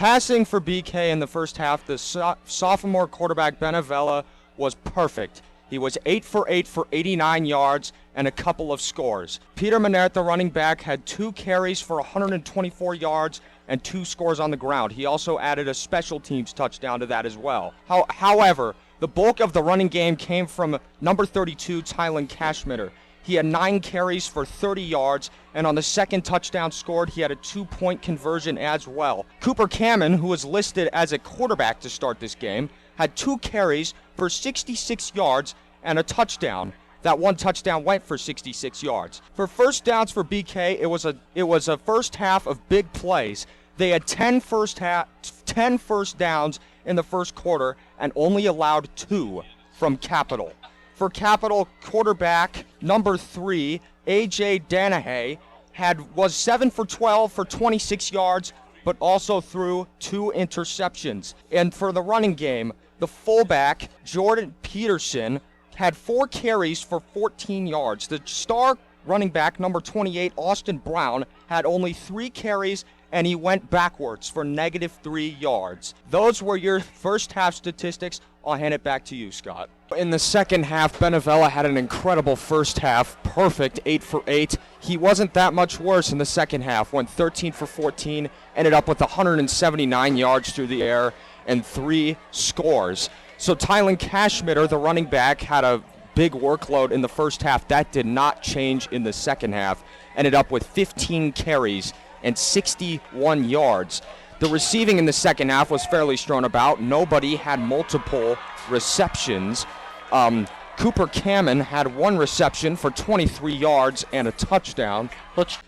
Passing for BK in the first half, the sophomore quarterback Benavella was perfect. He was 8 for 8 for 89 yards and a couple of scores. Peter Manert, the running back, had 2 carries for 124 yards and 2 scores on the ground. He also added a special teams touchdown to that as well. However, the bulk of the running game came from number 32, Tylen Cashmitter. He had 9 carries for 30 yards, and on the second touchdown scored, he had a 2-point conversion as well. Cooper Kamen, who was listed as a quarterback to start this game, had 2 carries for 66 yards and a touchdown. That one touchdown went for 66 yards. For first downs for BK, it was a first half of big plays. They had 10 first downs in the first quarter and only allowed 2 from Capital. For Capital, quarterback number 3, A.J. Danahay, was 7 for 12 for 26 yards, but also threw 2 interceptions. And for the running game, the fullback, Jordan Peterson, had 4 carries for 14 yards. The star running back, number 28, Austin Brown, had only 3 carries, and he went backwards for -3 yards. Those were your first half statistics. I'll hand it back to you, Scott. In the second half, Benavella had an incredible first half. Perfect, 8 for 8. He wasn't that much worse in the second half. Went 13 for 14, ended up with 179 yards through the air and 3 scores. So Tylen Cashmitter, the running back, had a big workload in the first half. That did not change in the second half. Ended up with 15 carries and 61 yards. The receiving in the second half was fairly strewn about. Nobody had multiple receptions. Cooper Kamen had 1 reception for 23 yards and a touchdown.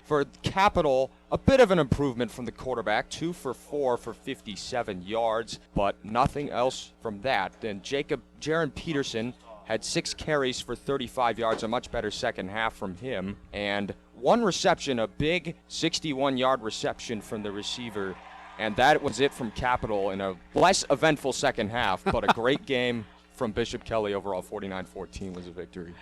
For Capital, a bit of an improvement from the quarterback, 2 for 4 for 57 yards, but nothing else from that. Then Jaron Peterson had 6 carries for 35 yards, a much better second half from him, and 1 reception, a big 61-yard reception from the receiver. And that was it from Capital in a less eventful second half, but a great game from Bishop Kelly overall. 49-14 was a victory.